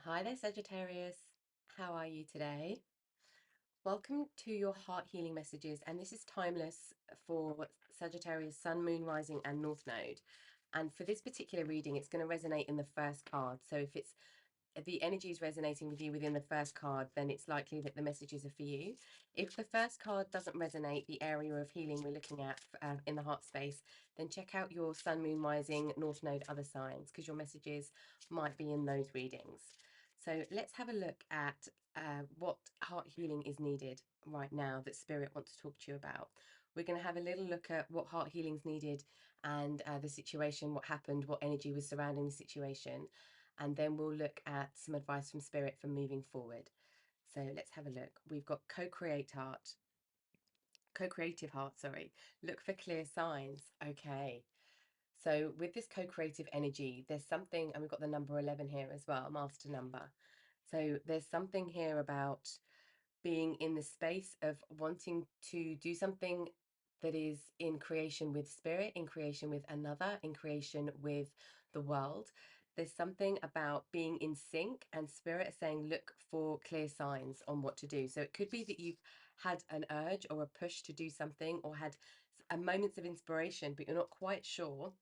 Hi there, Sagittarius. How are you today? Welcome to your heart healing messages, and this is timeless for Sagittarius, Sun, Moon, Rising, and North Node. And for this particular reading, it's going to resonate in the first card. So if the energy is resonating with you within the first card, then it's likely that the messages are for you. If the first card doesn't resonate, the area of healing we're looking at in the heart space, then check out your Sun, Moon, Rising, North Node, other signs, because your messages might be in those readings. So let's have a look at what heart healing is needed right now that Spirit wants to talk to you about. We're going to have a little look at what heart healing is needed and the situation, what happened, what energy was surrounding the situation. And then we'll look at some advice from Spirit for moving forward. So let's have a look. We've got co-creative heart, sorry. Look for clear signs. Okay. So with this co-creative energy, there's something, and we've got the number 11 here as well, master number. So there's something here about being in the space of wanting to do something that is in creation with spirit, in creation with another, in creation with the world. There's something about being in sync, and spirit saying, look for clear signs on what to do. So it could be that you've had an urge or a push to do something, or had a moments of inspiration, but you're not quite sure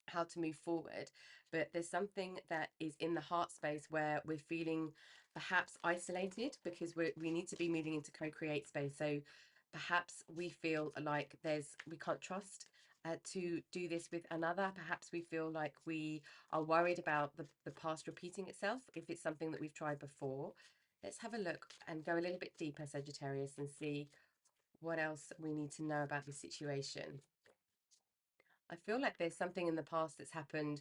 how to move forward. But there's something that is in the heart space where we're feeling perhaps isolated because we need to be moving into co-create space. So perhaps we feel like we can't trust to do this with another. Perhaps we feel like we are worried about the past repeating itself if it's something that we've tried before. Let's have a look and go a little bit deeper, Sagittarius, and see what else we need to know about the situation. I feel like there's something in the past that's happened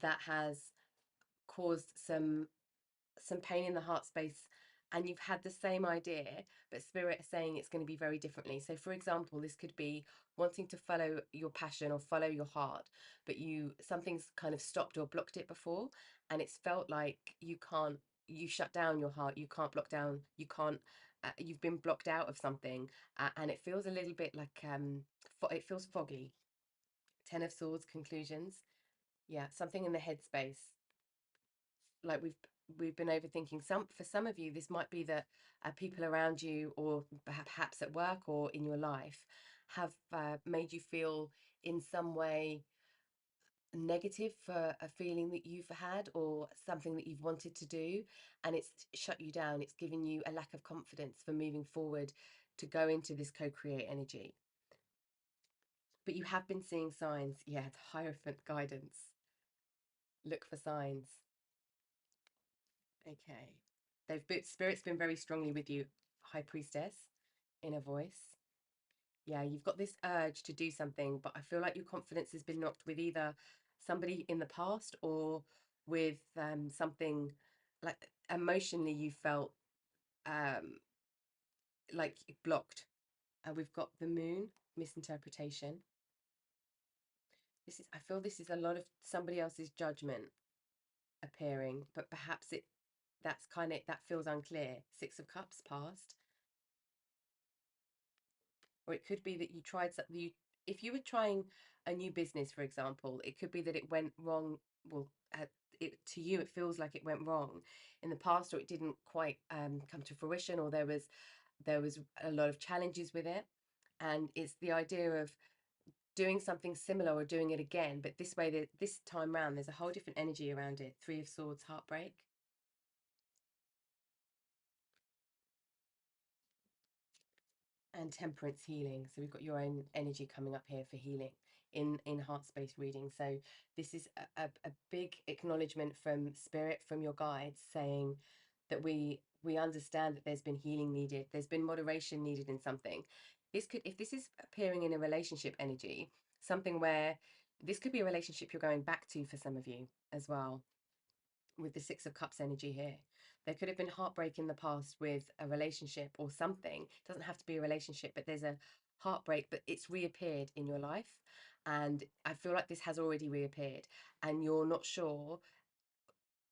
that has caused some pain in the heart space, and you've had the same idea, but spirit is saying it's going to be very differently. So for example, this could be wanting to follow your passion or follow your heart, but something's kind of stopped or blocked it before, and it's felt like you shut down your heart, you can't block down, you can't you've been blocked out of something, and it feels a little bit like it feels foggy. Ten of Swords, conclusions. Yeah, something in the headspace. Like we've been overthinking. For some of you, this might be that people around you, or perhaps at work or in your life, have made you feel in some way negative for a feeling that you've had or something that you've wanted to do, and it's shut you down. It's given you a lack of confidence for moving forward to go into this co-create energy. But you have been seeing signs. Yeah, it's Hierophant guidance. Look for signs. Okay. Spirit's been very strongly with you, High Priestess, inner voice. Yeah, you've got this urge to do something, but I feel like your confidence has been knocked with either somebody in the past or with something like emotionally you felt um, like blocked. We've got the moon, misinterpretation. I feel this is a lot of somebody else's judgment appearing, but perhaps that feels unclear. Six of Cups passed. Or it could be that you tried something. If you were trying a new business, for example, it could be that it went wrong. Well, to you, it feels like it went wrong in the past, or it didn't quite come to fruition, or there was a lot of challenges with it. And it's the idea of doing something similar or doing it again, but this way, this time round, there's a whole different energy around it. Three of Swords, heartbreak. And temperance, healing. So we've got your own energy coming up here for healing in heart space reading. So this is a big acknowledgement from spirit, from your guides, saying that we understand that there's been healing needed, there's been moderation needed in something. If this is appearing in a relationship energy, something where this could be a relationship you're going back to for some of you as well, with the Six of Cups energy here. There could have been heartbreak in the past with a relationship or something. It doesn't have to be a relationship, but there's a heartbreak, but it's reappeared in your life. And I feel like this has already reappeared, and you're not sure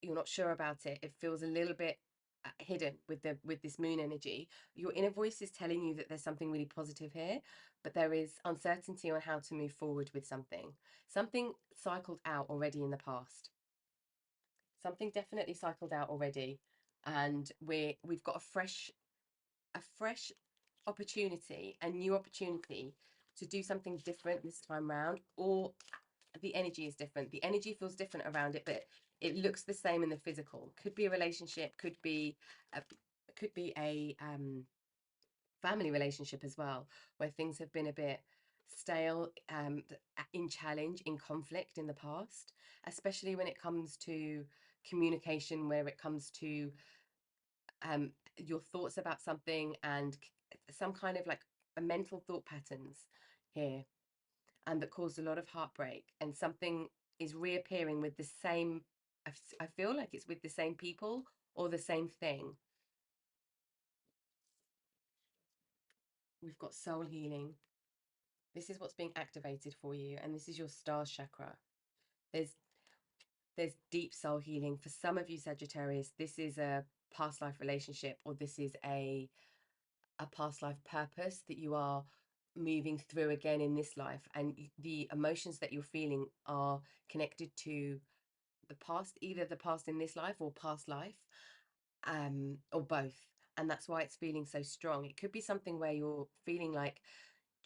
about it. It feels a little bit hidden with this moon energy. Your inner voice is telling you that there's something really positive here, but there is uncertainty on how to move forward with something cycled out already in the past. Something definitely cycled out already, and we've got a fresh opportunity, a new opportunity to do something different this time round, or the energy is different. The energy feels different around it, but it looks the same in the physical. Could be a relationship, a, could be a family relationship as well, where things have been a bit stale, in challenge, in conflict in the past, especially when it comes to communication, where it comes to your thoughts about something and some kind of like a mental thought patterns here, and that caused a lot of heartbreak, and something is reappearing with the same. I feel like it's with the same people or the same thing. We've got soul healing. This is what's being activated for you, and this is your stars chakra. There's there's deep soul healing for some of you, Sagittarius. This is a past life relationship, or this is a past life purpose that you are moving through again in this life, and the emotions that you're feeling are connected to the past, either the past in this life or past life, or both. And that's why it's feeling so strong. It could be something where you're feeling like,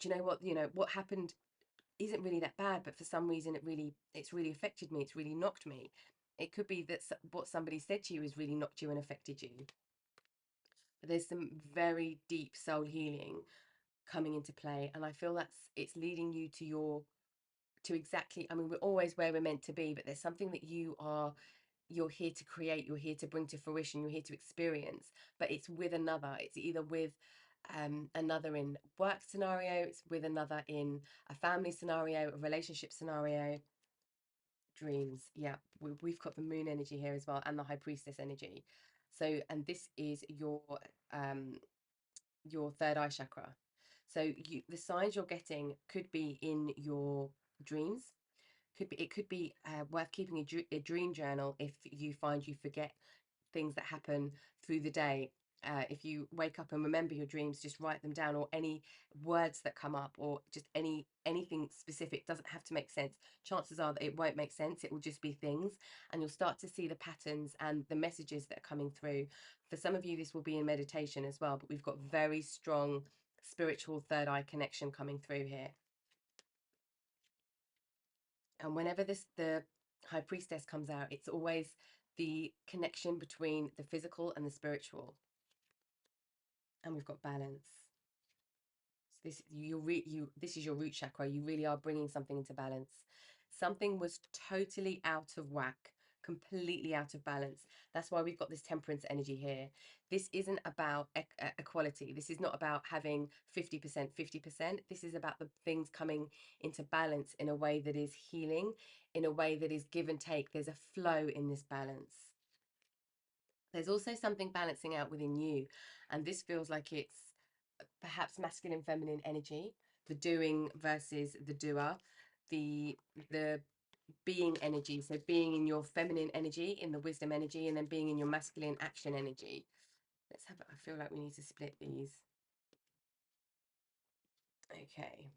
do you know what, what happened isn't really that bad, but for some reason it's really affected me, it's really knocked me. It could be that what somebody said to you has really knocked you and affected you. But there's some very deep soul healing coming into play, and I feel it's leading you to exactly, I mean, we're always where we're meant to be, but there's something that you're here to create, you're here to bring to fruition, you're here to experience, but it's with another. It's either with another in work scenario, it's with another in a family scenario, a relationship scenario. Dreams, yeah, we've got the moon energy here as well, and the high priestess energy. So, and this is your third eye chakra. So the signs you're getting could be in your dreams. It could be worth keeping a dream journal if you find you forget things that happen through the day. If you wake up and remember your dreams, just write them down, or any words that come up, or just anything specific. Doesn't have to make sense. Chances are that it won't make sense. It will just be things, and you'll start to see the patterns and the messages that are coming through. For some of you, this will be in meditation as well, but we've got very strong spiritual third eye connection coming through here. And whenever the high priestess comes out, it's always the connection between the physical and the spiritual. And we've got balance. So this is your root chakra. You really are bringing something into balance. Something was totally out of whack, completely out of balance. That's why we've got this temperance energy here. This isn't about equality. This is not about having 50%, 50%. This is about the things coming into balance in a way that is healing, in a way that is give and take. There's a flow in this balance. There's also something balancing out within you, and this feels like it's perhaps masculine feminine energy, the doing versus the doer, the being energy, so being in your feminine energy, in the wisdom energy, and then being in your masculine action energy. I feel like we need to split these. Okay,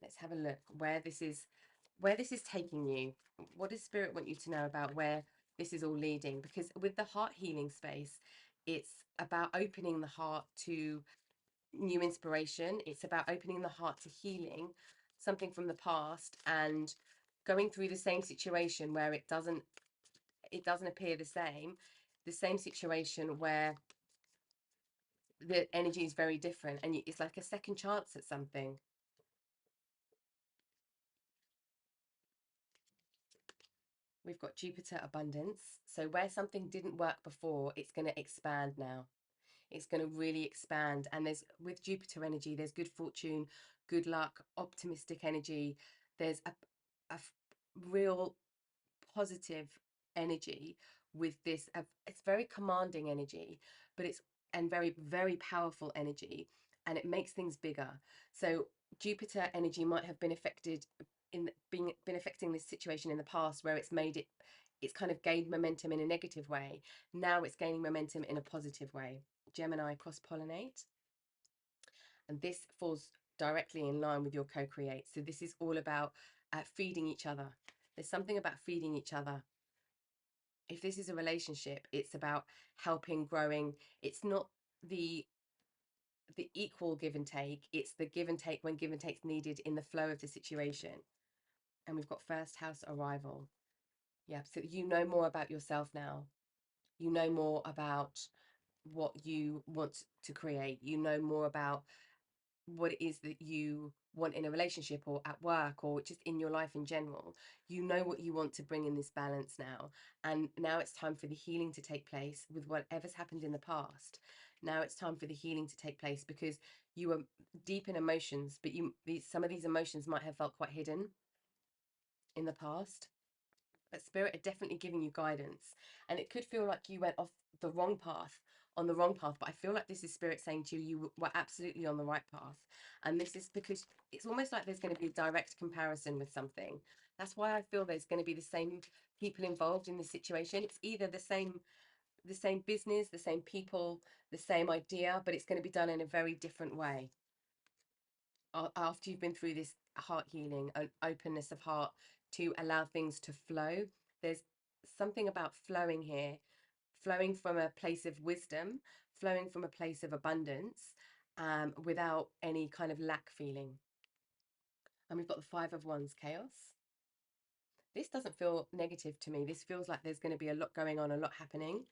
let's have a look where this is taking you. What does spirit want you to know about where this is all leading? Because with the heart healing space, it's about opening the heart to new inspiration. It's about opening the heart to healing something from the past, and going through the same situation where it doesn't appear the same situation where the energy is very different, and it's like a second chance at something. We've got Jupiter abundance. So where something didn't work before, it's going to expand now. It's going to really expand. And there's, with Jupiter energy, there's good fortune, good luck, optimistic energy. There's a real positive energy with this. It's very commanding energy, but it's, and very, very powerful energy, and it makes things bigger. So Jupiter energy might have been affected in being been affecting this situation in the past, where it's kind of gained momentum in a negative way. Now it's gaining momentum in a positive way. Gemini cross pollinate, and this falls directly in line with your co-create. So this is all about feeding each other. There's something about feeding each other. If this is a relationship, it's about helping, growing. It's not the equal give and take, it's the give and take when give and take's needed in the flow of the situation. And we've got first house arrival. Yeah, so you know more about yourself now. You know more about what you want to create. You know more about what it is that you want in a relationship or at work or just in your life in general. You know what you want to bring in this balance now. And now it's time for the healing to take place with whatever's happened in the past. Now it's time for the healing to take place because you were deep in emotions, but some of these emotions might have felt quite hidden in the past. But spirit are definitely giving you guidance, and it could feel like you went off the wrong path, on the wrong path, but I feel like this is spirit saying to you, you were absolutely on the right path. And this is because it's almost like there's going to be a direct comparison with something. That's why I feel there's going to be the same people involved in this situation. It's either the same business, the same people, the same idea, but it's going to be done in a very different way. After you've been through this heart healing, an openness of heart to allow things to flow, there's something about flowing here, flowing from a place of wisdom, flowing from a place of abundance, without any kind of lack feeling. And we've got the Five of Wands, chaos. This doesn't feel negative to me. This feels like there's going to be a lot going on, a lot happening.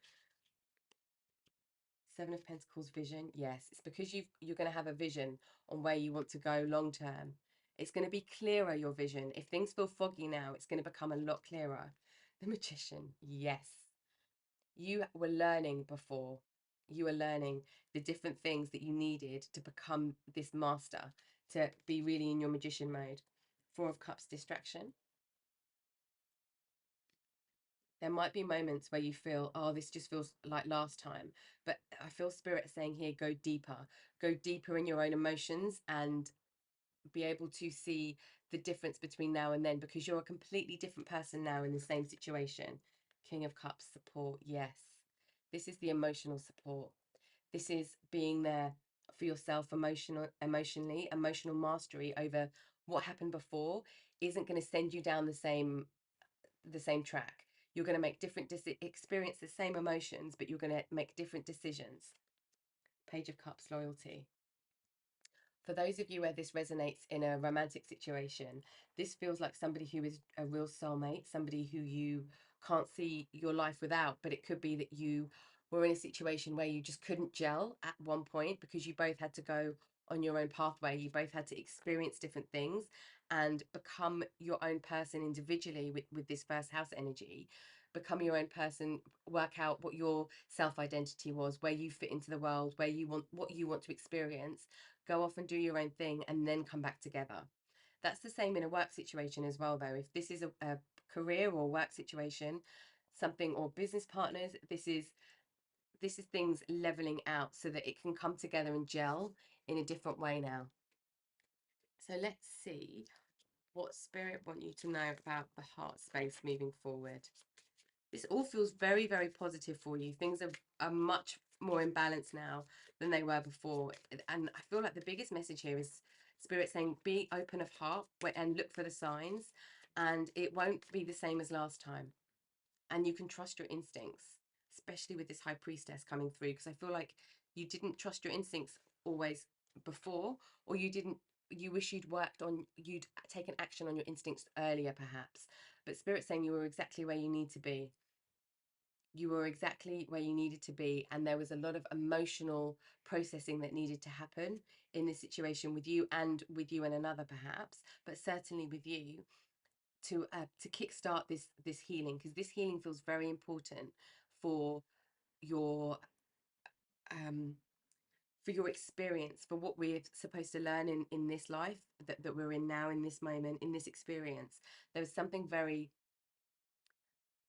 Seven of Pentacles, vision. Yes, it's because you're going to have a vision on where you want to go long term. It's going to be clearer, your vision. If things feel foggy now, it's going to become a lot clearer. The Magician. Yes. You were learning before. You were learning the different things that you needed to become this master, to be really in your magician mode. Four of Cups, distraction. There might be moments where you feel, oh, this just feels like last time. But I feel spirit saying here, go deeper in your own emotions and be able to see the difference between now and then, because you're a completely different person now in the same situation. King of Cups, support. Yes. This is the emotional support. This is being there for yourself emotionally, emotional mastery over what happened before isn't going to send you down the same track. You're going to make different experience the same emotions, but you're going to make different decisions. Page of Cups, loyalty. For those of you where this resonates in a romantic situation, this feels like somebody who is a real soulmate, somebody who you can't see your life without, but it could be that you were in a situation where you just couldn't gel at one point because you both had to go on your own pathway. You both had to experience different things and become your own person individually with this first house energy. Become your own person, work out what your self identity was, where you fit into the world, what you want to experience, go off and do your own thing, and then come back together. That's the same in a work situation as well, though. If this is a career or work situation, something, or business partners, this is things leveling out so that it can come together and gel in a different way now. So let's see what spirit want you to know about the heart space moving forward. This all feels very, very positive for you. Things are much more in balance now than they were before. And I feel like the biggest message here is spirit saying, be open of heart and look for the signs. And it won't be the same as last time. And you can trust your instincts, especially with this high priestess coming through. Because I feel like you didn't trust your instincts always before, or you wish you'd taken action on your instincts earlier, perhaps. But spirit's saying you were exactly where you need to be. You were exactly where you needed to be, and there was a lot of emotional processing that needed to happen in this situation with you and another, perhaps, but certainly with you, to kickstart this healing, because this healing feels very important for your um for your experience, for what we're supposed to learn in this life that we're in now, in this moment, in this experience. There was something very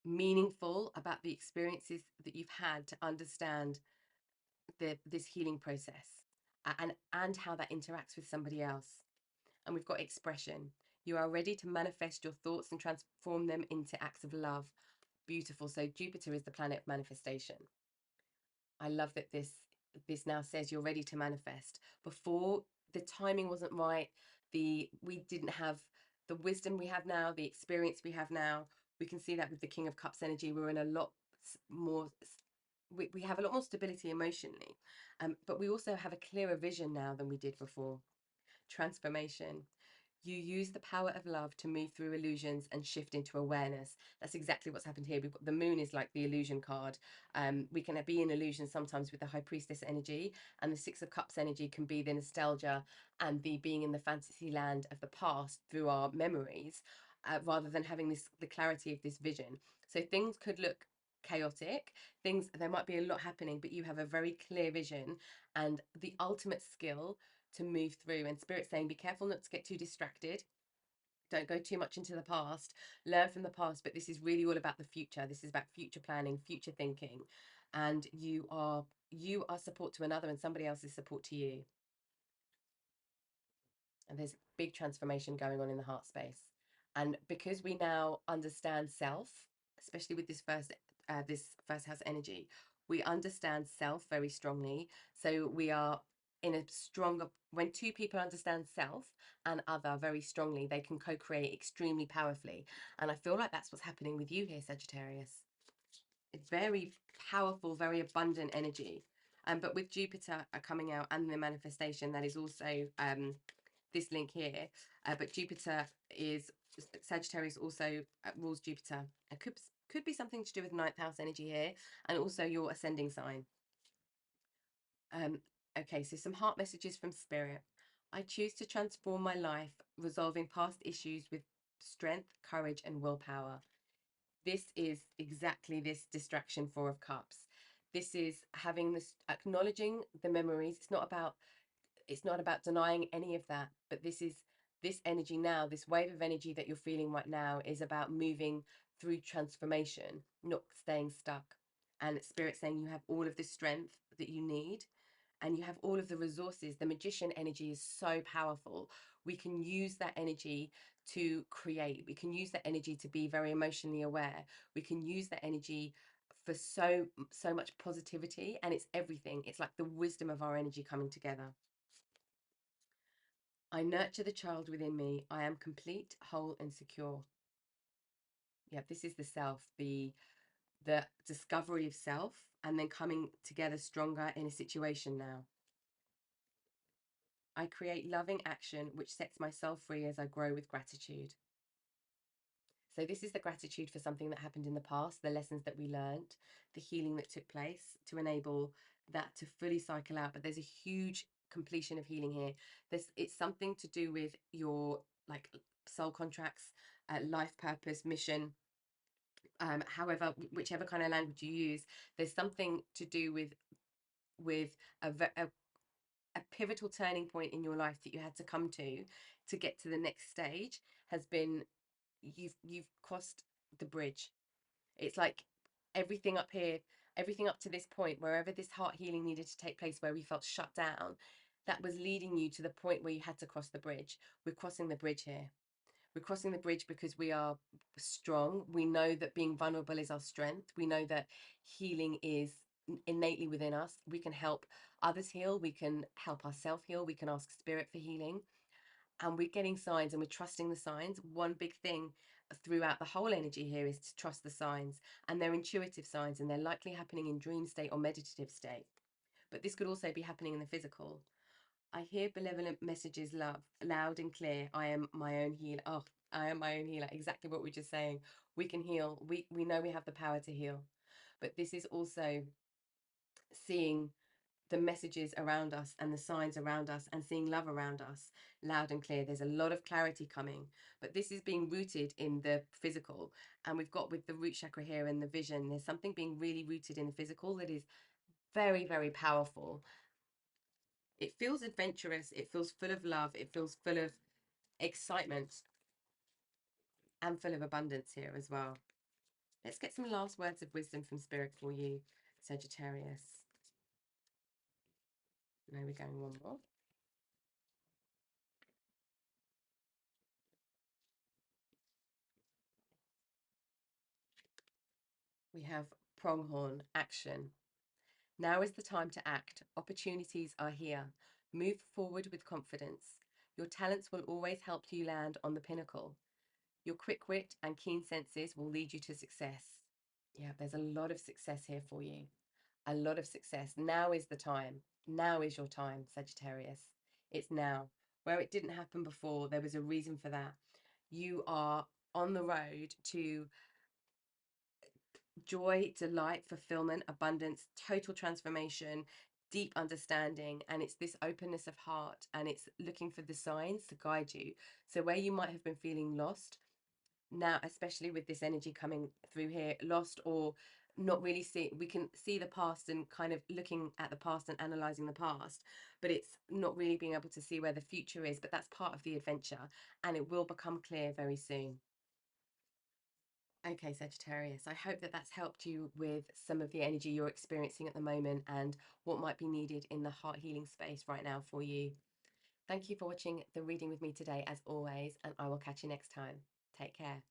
meaningful about the experiences that you've had to understand this healing process, and how that interacts with somebody else. And we've got expression. You are ready to manifest your thoughts and transform them into acts of love. Beautiful. So Jupiter is the planet of manifestation. I love that this now says you're ready to manifest. Before, the timing wasn't right. We didn't have the wisdom we have now, the experience we have now. We can see that with the King of Cups energy. We're in a lot more, we have a lot more stability emotionally, but we also have a clearer vision now than we did before. Transformation. You use the power of love to move through illusions and shift into awareness. That's exactly what's happened here. We've got the moon is like the illusion card. We can be in illusion sometimes with the high priestess energy, and the six of cups energy can be the nostalgia and the being in the fantasy land of the past through our memories, rather than having the clarity of this vision. So things could look chaotic, things, there might be a lot happening, but you have a very clear vision and the ultimate skill to move through. And Spirit saying, be careful not to get too distracted. Don't go too much into the past. Learn from the past, but this is really all about the future. This is about future planning, future thinking, and you are support to another, and somebody else is support to you. And there's big transformation going on in the heart space. And because we now understand self, especially with this first house energy, we understand self very strongly. So we are in a stronger, when two people understand self and other very strongly, they can co-create extremely powerfully. And I feel like that's what's happening with you here, Sagittarius. It's very powerful, very abundant energy. But with Jupiter coming out and the manifestation, that is also this link here. But Jupiter is, Sagittarius also rules Jupiter. It could be something to do with ninth house energy here, and also your ascending sign. Okay, so some heart messages from Spirit. I choose to transform my life, resolving past issues with strength, courage, and willpower. This is exactly this distraction, Four of Cups. This is having this, acknowledging the memories. It's not about denying any of that, but this energy now, this wave of energy that you're feeling right now is about moving through transformation, not staying stuck. And Spirit saying you have all of the strength that you need, and you have all of the resources. The magician energy is so powerful. We can use that energy to create. We can use that energy to be very emotionally aware. We can use that energy for so much positivity, and it's everything. It's like the wisdom of our energy coming together. I nurture the child within me. I am complete, whole, and secure. Yeah, this is the self, the discovery of self, and then coming together stronger in a situation now. I create loving action which sets myself free as I grow with gratitude. So this is the gratitude for something that happened in the past, the lessons that we learned, the healing that took place to enable that to fully cycle out. But there's a huge completion of healing here. It's something to do with your like soul contracts, life purpose, mission. However, whichever kind of language you use, there's something to do with a, a a pivotal turning point in your life that you had to come to get to the next stage has been, you've crossed the bridge. It's like everything up here, everything up to this point, wherever this heart healing needed to take place, where we felt shut down, that was leading you to the point where you had to cross the bridge. We're crossing the bridge here. We're crossing the bridge because we are strong. We know that being vulnerable is our strength. We know that healing is innately within us. We can help others heal. We can help ourselves heal. We can ask spirit for healing. And we're getting signs and we're trusting the signs. One big thing throughout the whole energy here is to trust the signs. And they're intuitive signs, and they're likely happening in dream state or meditative state. But this could also be happening in the physical. I hear benevolent messages, love, loud and clear. I am my own healer. Oh, I am my own healer. Exactly what we're just saying. We can heal. We know we have the power to heal. But this is also seeing the messages around us and the signs around us and seeing love around us loud and clear. There's a lot of clarity coming, but this is being rooted in the physical. And we've got with the root chakra here and the vision, there's something being really rooted in the physical that is very, very powerful. It feels adventurous. It feels full of love. It feels full of excitement and full of abundance here as well. Let's get some last words of wisdom from Spirit for you, Sagittarius. Now we're going one more. We have pronghorn, action. Now is the time to act. Opportunities are here. Move forward with confidence. Your talents will always help you land on the pinnacle. Your quick wit and keen senses will lead you to success. Yeah, there's a lot of success here for you. A lot of success. Now is the time. Now is your time, Sagittarius. It's now. Where it didn't happen before, there was a reason for that. You are on the road to joy, delight, fulfillment, abundance, total transformation, deep understanding. And it's this openness of heart, and it's looking for the signs to guide you. So, where you might have been feeling lost, now, especially with this energy coming through here, lost or not really see, we can see the past and kind of looking at the past and analyzing the past, but it's not really being able to see where the future is. But that's part of the adventure, and it will become clear very soon. Okay, Sagittarius, I hope that that's helped you with some of the energy you're experiencing at the moment and what might be needed in the heart healing space right now for you. Thank you for watching the reading with me today, as always, and I will catch you next time. Take care.